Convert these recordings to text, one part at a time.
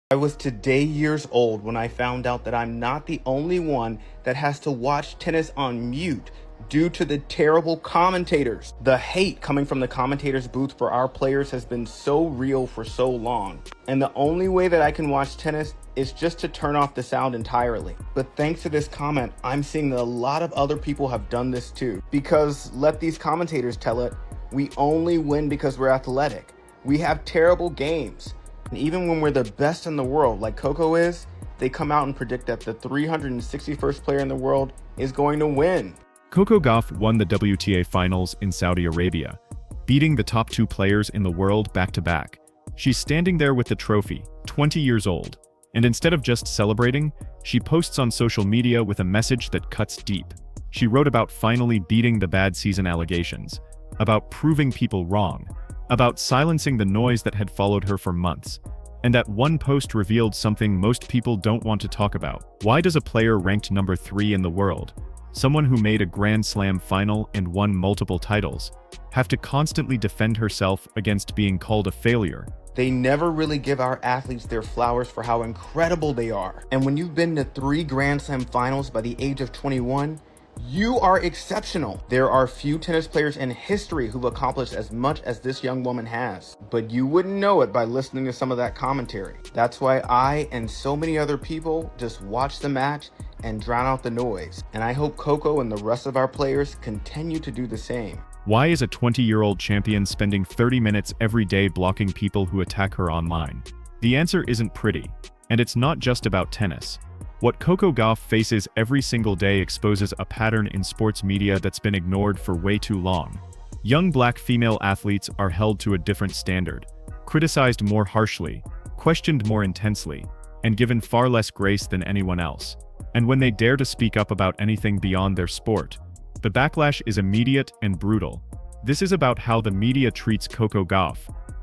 I was today years old when I found out that I'm not the only one that has to watch tennis on mute due to the terrible commentators. The hate coming from the commentators' booth for our players has been so real for so long. And the only way that I can watch tennis is just to turn off the sound entirely. But thanks to this comment, I'm seeing that a lot of other people have done this too. Because let these commentators tell it, we only win because we're athletic. We have terrible games. And even when we're the best in the world, like Coco is, they come out and predict that the 361st player in the world is going to win. Coco Gauff won the WTA finals in Saudi Arabia, beating the top two players in the world back-to-back. She's standing there with the trophy, 20 years old, and instead of just celebrating, she posts on social media with a message that cuts deep. She wrote about finally beating the bad season allegations, about proving people wrong, about silencing the noise that had followed her for months. And that one post revealed something most people don't want to talk about. Why does a player ranked number 3 in the world, someone who made a Grand Slam final and won multiple titles, have to constantly defend herself against being called a failure? They never really give our athletes their flowers for how incredible they are. And when you've been to 3 Grand Slam finals by the age of 21, you are exceptional. There are few tennis players in history who've accomplished as much as this young woman has. But you wouldn't know it by listening to some of that commentary. That's why I and so many other people just watch the match and drown out the noise. And I hope Coco and the rest of our players continue to do the same. Why is a 20-year-old champion spending 30 minutes every day blocking people who attack her online? The answer isn't pretty, and it's not just about tennis. What Coco Gauff faces every single day exposes a pattern in sports media that's been ignored for way too long. Young black female athletes are held to a different standard, criticized more harshly, questioned more intensely, and given far less grace than anyone else. And when they dare to speak up about anything beyond their sport, the backlash is immediate and brutal. This is about how the media treats Coco Gauff,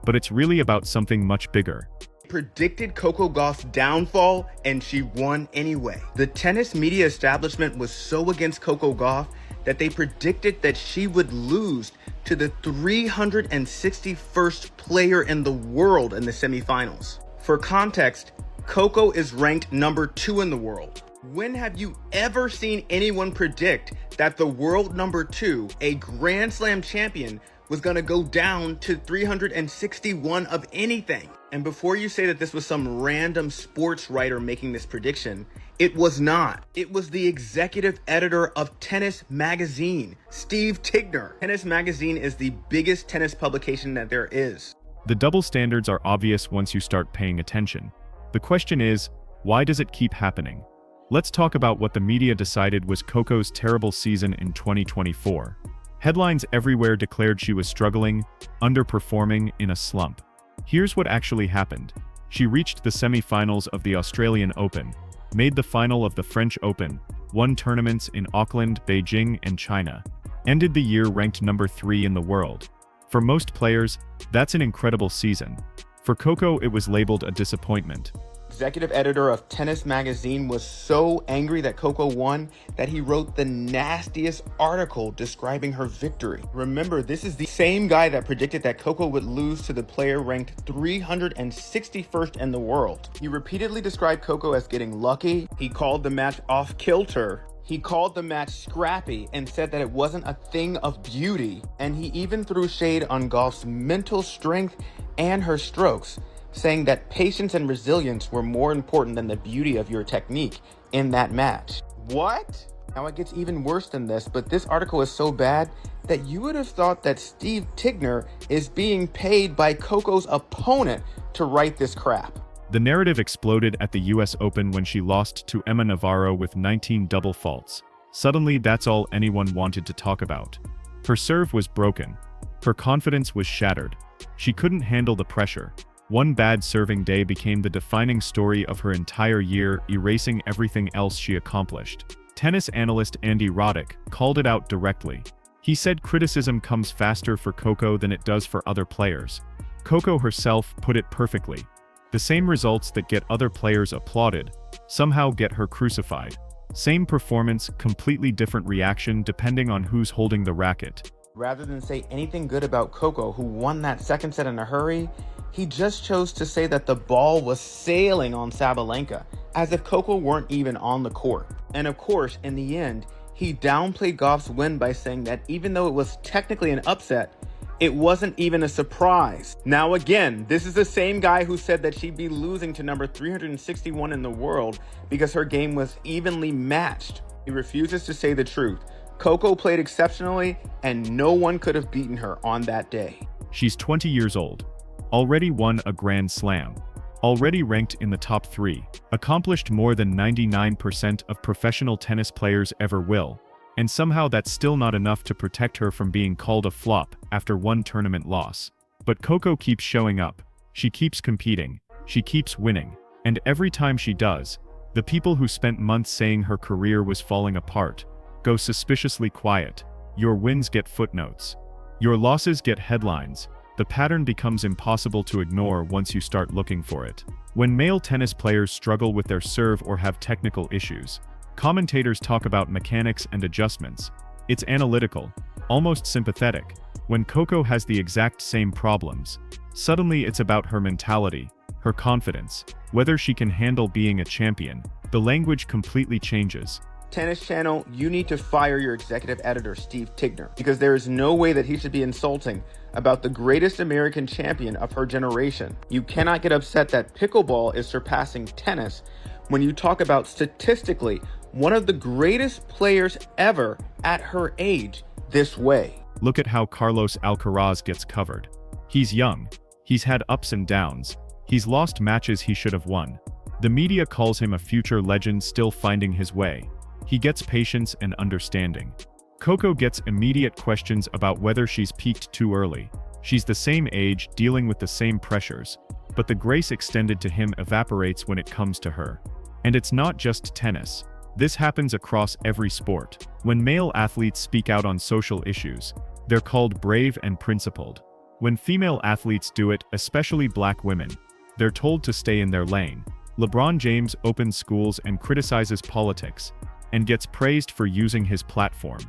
but it's really about something much bigger. Predicted Coco Gauff's downfall, and she won anyway. The tennis media establishment was so against Coco Gauff that they predicted that she would lose to the 361st player in the world in the semifinals. For context, Coco is ranked number 2 in the world. When have you ever seen anyone predict that the world number 2, a Grand Slam champion, was going to go down to 361 of anything? And before you say that this was some random sports writer making this prediction, it was not. It was the executive editor of Tennis Magazine, Steve Tigner. Tennis Magazine is the biggest tennis publication that there is. The double standards are obvious once you start paying attention. The question is, why does it keep happening? Let's talk about what the media decided was Coco's terrible season in 2024. Headlines everywhere declared she was struggling, underperforming, in a slump. Here's what actually happened. She reached the semi-finals of the Australian Open, made the final of the French Open, won tournaments in Auckland, Beijing, and China, ended the year ranked number 3 in the world. For most players, that's an incredible season. For Coco, it was labeled a disappointment. Executive editor of Tennis Magazine was so angry that Coco won that he wrote the nastiest article describing her victory. Remember, this is the same guy that predicted that Coco would lose to the player ranked 361st in the world. He repeatedly described Coco as getting lucky. He called the match off kilter. He called the match scrappy and said that it wasn't a thing of beauty. And he even threw shade on Gauff's mental strength and her strokes, saying that patience and resilience were more important than the beauty of your technique in that match. What? Now it gets even worse than this, but this article is so bad that you would have thought that Steve Tigner is being paid by Coco's opponent to write this crap. The narrative exploded at the US Open when she lost to Emma Navarro with 19 double faults. Suddenly, that's all anyone wanted to talk about. Her serve was broken. Her confidence was shattered. She couldn't handle the pressure. One bad serving day became the defining story of her entire year, erasing everything else she accomplished. Tennis analyst Andy Roddick called it out directly. He said criticism comes faster for Coco than it does for other players. Coco herself put it perfectly. The same results that get other players applauded somehow get her crucified. Same performance, completely different reaction depending on who's holding the racket. Rather than say anything good about Coco, who won that second set in a hurry, he just chose to say that the ball was sailing on Sabalenka, as if Coco weren't even on the court. And of course, in the end, he downplayed Gauff's win by saying that even though it was technically an upset, it wasn't even a surprise. Now again, this is the same guy who said that she'd be losing to number 361 in the world because her game was evenly matched. He refuses to say the truth. Coco played exceptionally, and no one could have beaten her on that day. She's 20 years old, already won a Grand Slam, already ranked in the top 3, accomplished more than 99% of professional tennis players ever will, and somehow that's still not enough to protect her from being called a flop after one tournament loss. But Coco keeps showing up, she keeps competing, she keeps winning, and every time she does, the people who spent months saying her career was falling apart go suspiciously quiet. Your wins get footnotes. Your losses get headlines. The pattern becomes impossible to ignore once you start looking for it. When male tennis players struggle with their serve or have technical issues, commentators talk about mechanics and adjustments. It's analytical, almost sympathetic. When Coco has the exact same problems, suddenly it's about her mentality, her confidence, whether she can handle being a champion. The language completely changes. Tennis Channel, you need to fire your executive editor, Steve Tigner, because there is no way that he should be insulting about the greatest American champion of her generation. You cannot get upset that pickleball is surpassing tennis when you talk about statistically one of the greatest players ever at her age this way. Look at how Carlos Alcaraz gets covered. He's young, he's had ups and downs, he's lost matches he should have won. The media calls him a future legend still finding his way. He gets patience and understanding. Coco gets immediate questions about whether she's peaked too early. She's the same age, dealing with the same pressures, but the grace extended to him evaporates when it comes to her. And it's not just tennis. This happens across every sport. When male athletes speak out on social issues, they're called brave and principled. When female athletes do it, especially black women, they're told to stay in their lane. LeBron James opens schools and criticizes politics, and gets praised for using his platform.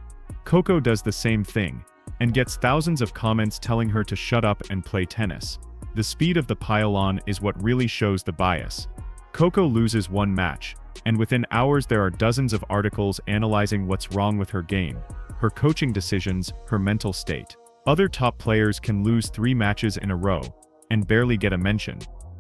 Coco does the same thing, and gets thousands of comments telling her to shut up and play tennis. The speed of the pile-on is what really shows the bias. Coco loses one match, and within hours there are dozens of articles analyzing what's wrong with her game, her coaching decisions, her mental state. Other top players can lose 3 matches in a row, and barely get a mention.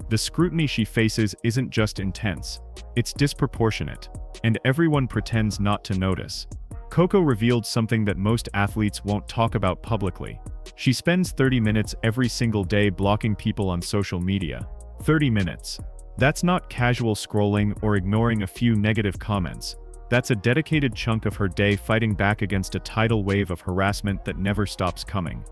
The scrutiny she faces isn't just intense, it's disproportionate, and everyone pretends not to notice. Coco revealed something that most athletes won't talk about publicly. She spends 30 minutes every single day blocking people on social media. 30 minutes. That's not casual scrolling or ignoring a few negative comments. That's a dedicated chunk of her day fighting back against a tidal wave of harassment that never stops coming.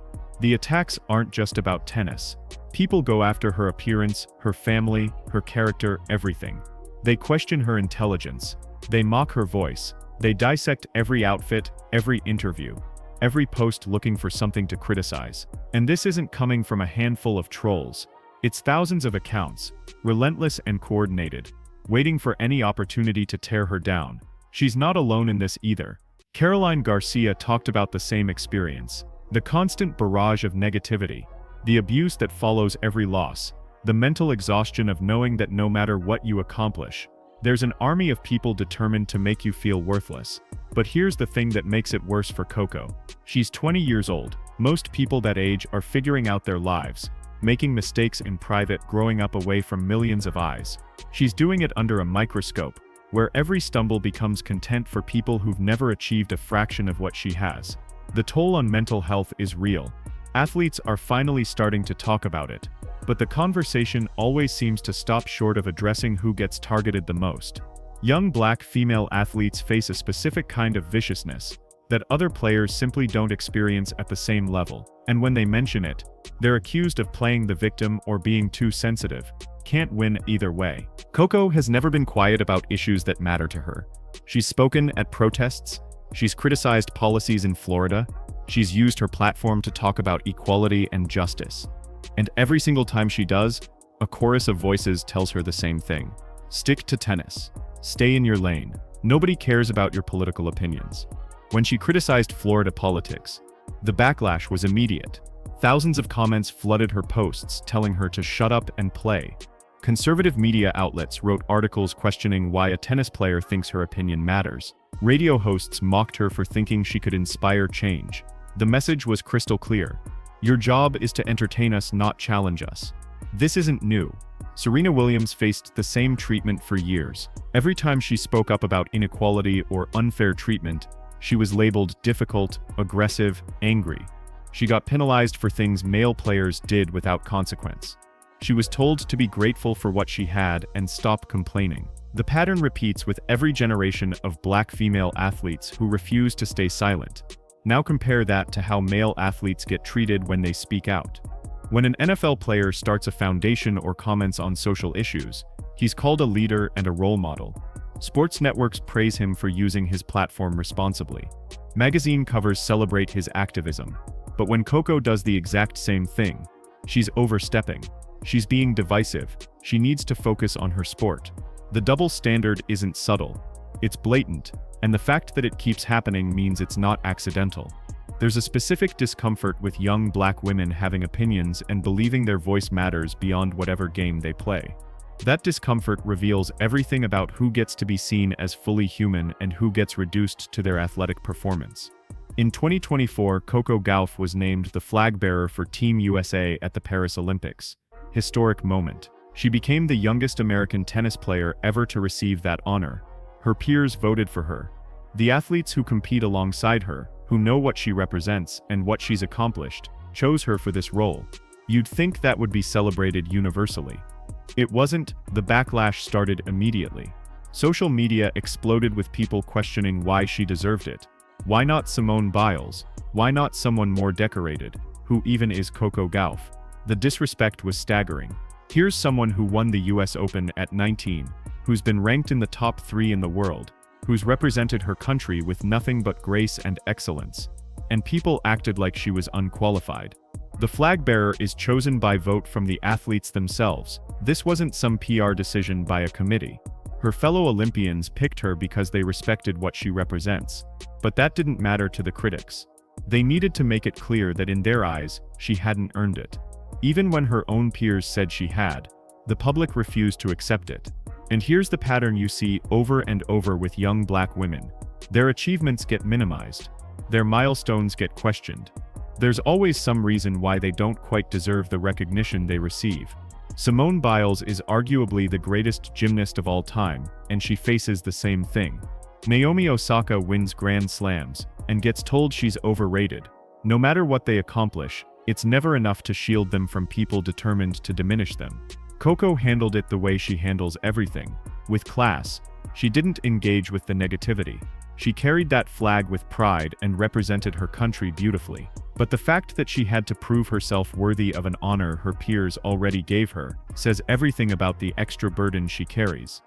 The attacks aren't just about tennis. People go after her appearance, her family, her character, everything. They question her intelligence. They mock her voice. They dissect every outfit, every interview, every post looking for something to criticize. And this isn't coming from a handful of trolls. It's thousands of accounts, relentless and coordinated, waiting for any opportunity to tear her down. She's not alone in this either. Caroline Garcia talked about the same experience. The constant barrage of negativity, the abuse that follows every loss, the mental exhaustion of knowing that no matter what you accomplish, there's an army of people determined to make you feel worthless. But here's the thing that makes it worse for Coco. She's 20 years old. Most people that age are figuring out their lives, making mistakes in private, growing up away from millions of eyes. She's doing it under a microscope, where every stumble becomes content for people who've never achieved a fraction of what she has. The toll on mental health is real. Athletes are finally starting to talk about it, but the conversation always seems to stop short of addressing who gets targeted the most. Young black female athletes face a specific kind of viciousness that other players simply don't experience at the same level, and when they mention it, they're accused of playing the victim or being too sensitive. Can't win either way. Coco has never been quiet about issues that matter to her. She's spoken at protests, she's criticized policies in Florida, she's used her platform to talk about equality and justice. And every single time she does, a chorus of voices tells her the same thing. Stick to tennis. Stay in your lane. Nobody cares about your political opinions. When she criticized Florida politics, The backlash was immediate. Thousands of comments flooded her posts telling her to shut up and play. Conservative media outlets wrote articles questioning why a tennis player thinks her opinion matters. Radio hosts mocked her for thinking she could inspire change. The message was crystal clear. Your job is to entertain us, not challenge us. This isn't new. Serena Williams faced the same treatment for years. Every time she spoke up about inequality or unfair treatment, she was labeled difficult, aggressive, angry. She got penalized for things male players did without consequence. She was told to be grateful for what she had and stop complaining. The pattern repeats with every generation of black female athletes who refuse to stay silent. Now compare that to how male athletes get treated when they speak out. When an NFL player starts a foundation or comments on social issues, he's called a leader and a role model. Sports networks praise him for using his platform responsibly. Magazine covers celebrate his activism. But when Coco does the exact same thing, she's overstepping. She's being divisive. She needs to focus on her sport. The double standard isn't subtle. It's blatant, and the fact that it keeps happening means it's not accidental. There's a specific discomfort with young black women having opinions and believing their voice matters beyond whatever game they play. That discomfort reveals everything about who gets to be seen as fully human and who gets reduced to their athletic performance. In 2024, Coco Gauff was named the flag bearer for Team USA at the Paris Olympics. Historic moment. She became the youngest American tennis player ever to receive that honor. Her peers voted for her. The athletes who compete alongside her, who know what she represents and what she's accomplished, chose her for this role. You'd think that would be celebrated universally. It wasn't. The backlash started immediately. Social media exploded with people questioning why she deserved it. Why not Simone Biles? Why not someone more decorated? Who even is Coco Gauff? The disrespect was staggering. Here's someone who won the US Open at 19, who's been ranked in the top 3 in the world, who's represented her country with nothing but grace and excellence. And people acted like she was unqualified. The flag bearer is chosen by vote from the athletes themselves. This wasn't some PR decision by a committee. Her fellow Olympians picked her because they respected what she represents. But that didn't matter to the critics. They needed to make it clear that in their eyes, she hadn't earned it. Even when her own peers said she had, the public refused to accept it. And here's the pattern you see over and over with young black women. Their achievements get minimized. Their milestones get questioned. There's always some reason why they don't quite deserve the recognition they receive. Simone Biles is arguably the greatest gymnast of all time, and she faces the same thing. Naomi Osaka wins Grand Slams, and gets told she's overrated. No matter what they accomplish, it's never enough to shield them from people determined to diminish them. Coco handled it the way she handles everything, with class. She didn't engage with the negativity. She carried that flag with pride and represented her country beautifully. But the fact that she had to prove herself worthy of an honor her peers already gave her says everything about the extra burden she carries.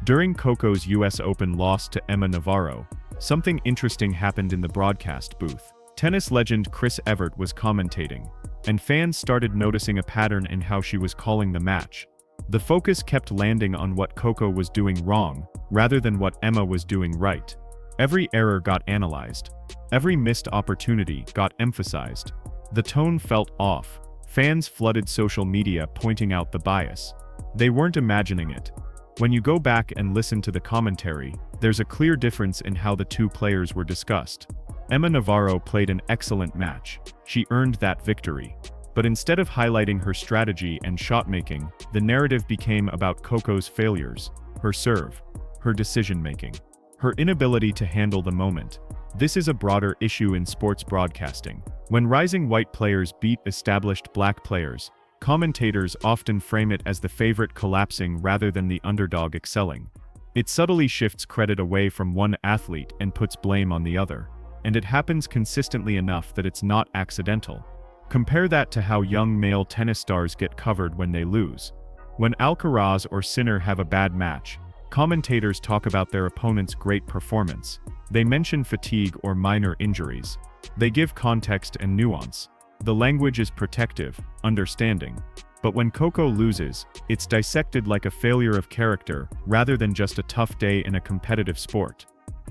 During Coco's US Open loss to Emma Navarro, something interesting happened in the broadcast booth. Tennis legend Chris Evert was commentating, and fans started noticing a pattern in how she was calling the match. The focus kept landing on what Coco was doing wrong, rather than what Emma was doing right. Every error got analyzed. Every missed opportunity got emphasized. The tone felt off. Fans flooded social media pointing out the bias. They weren't imagining it. When you go back and listen to the commentary, there's a clear difference in how the two players were discussed. Emma Navarro played an excellent match. She earned that victory. But instead of highlighting her strategy and shot-making, the narrative became about Coco's failures, her serve, her decision-making, her inability to handle the moment. This is a broader issue in sports broadcasting. When rising white players beat established black players, commentators often frame it as the favorite collapsing rather than the underdog excelling. It subtly shifts credit away from one athlete and puts blame on the other. And it happens consistently enough that it's not accidental. Compare that to how young male tennis stars get covered when they lose. When Alcaraz or Sinner have a bad match, commentators talk about their opponent's great performance. They mention fatigue or minor injuries. They give context and nuance. The language is protective, understanding. But when Coco loses, it's dissected like a failure of character rather than just a tough day in a competitive sport.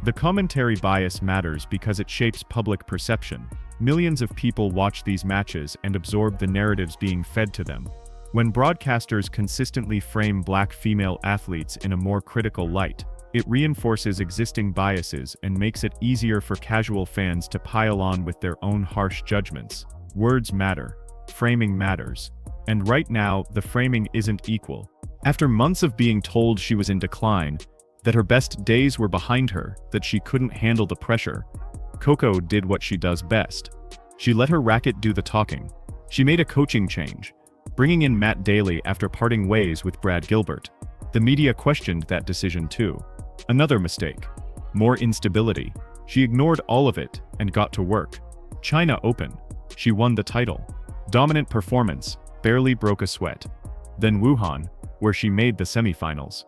The commentary bias matters because it shapes public perception. Millions of people watch these matches and absorb the narratives being fed to them. When broadcasters consistently frame black female athletes in a more critical light, it reinforces existing biases and makes it easier for casual fans to pile on with their own harsh judgments. Words matter. Framing matters. And right now, the framing isn't equal. After months of being told she was in decline, that her best days were behind her, that she couldn't handle the pressure, Coco did what she does best. She let her racket do the talking. She made a coaching change, bringing in Matt Daly after parting ways with Brad Gilbert. The media questioned that decision too. Another mistake. More instability. She ignored all of it and got to work. China Open. She won the title. Dominant performance, barely broke a sweat. Then Wuhan, where she made the semifinals.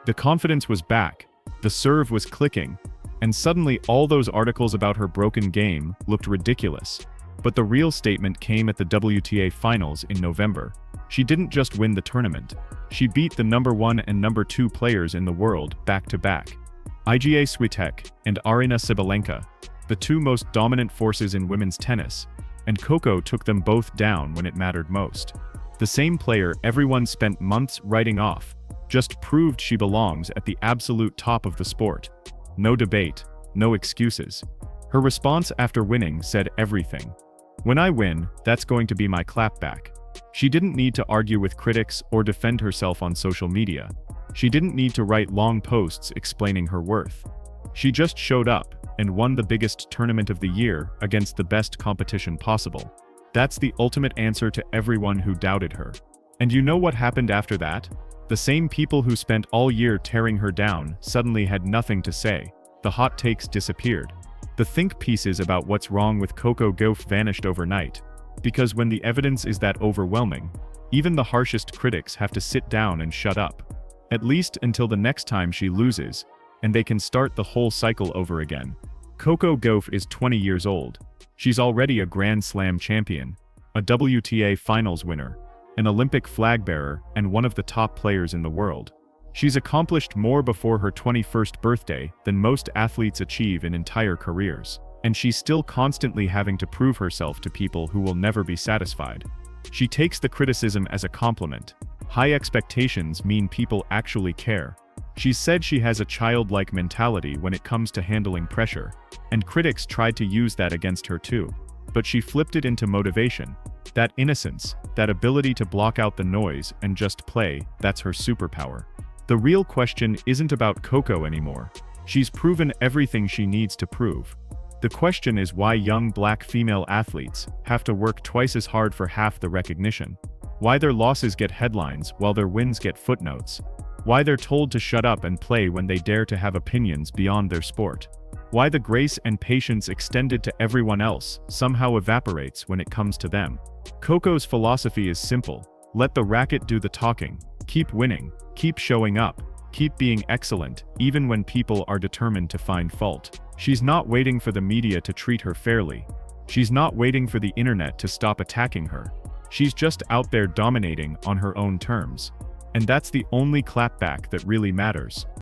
The confidence was back, the serve was clicking, and suddenly all those articles about her broken game looked ridiculous. But the real statement came at the WTA finals in November. She didn't just win the tournament. She beat the number 1 and number 2 players in the world back-to-back. Iga Swiatek and Aryna Sabalenka, the two most dominant forces in women's tennis, and Coco took them both down when it mattered most. The same player everyone spent months writing off, just proved she belongs at the absolute top of the sport. No debate, no excuses. Her response after winning said everything. "When I win, that's going to be my clapback." She didn't need to argue with critics or defend herself on social media. She didn't need to write long posts explaining her worth. She just showed up and won the biggest tournament of the year against the best competition possible. That's the ultimate answer to everyone who doubted her. And you know what happened after that? The same people who spent all year tearing her down suddenly had nothing to say. The hot takes disappeared. The think pieces about what's wrong with Coco Gauff vanished overnight. Because when the evidence is that overwhelming, even the harshest critics have to sit down and shut up. At least until the next time she loses, and they can start the whole cycle over again. Coco Gauff is 20 years old. She's already a Grand Slam champion, a WTA finals winner, an Olympic flag bearer, and one of the top players in the world. She's accomplished more before her 21st birthday than most athletes achieve in entire careers. And she's still constantly having to prove herself to people who will never be satisfied. She takes the criticism as a compliment. High expectations mean people actually care. She's said she has a childlike mentality when it comes to handling pressure, and critics tried to use that against her too. But she flipped it into motivation. That innocence, that ability to block out the noise and just play, that's her superpower. The real question isn't about Coco anymore. She's proven everything she needs to prove. The question is why young black female athletes have to work twice as hard for half the recognition. Why their losses get headlines while their wins get footnotes. Why they're told to shut up and play when they dare to have opinions beyond their sport. Why the grace and patience extended to everyone else somehow evaporates when it comes to them. Coco's philosophy is simple. Let the racket do the talking. Keep winning. Keep showing up. Keep being excellent, even when people are determined to find fault. She's not waiting for the media to treat her fairly. She's not waiting for the internet to stop attacking her. She's just out there dominating on her own terms. And that's the only clapback that really matters.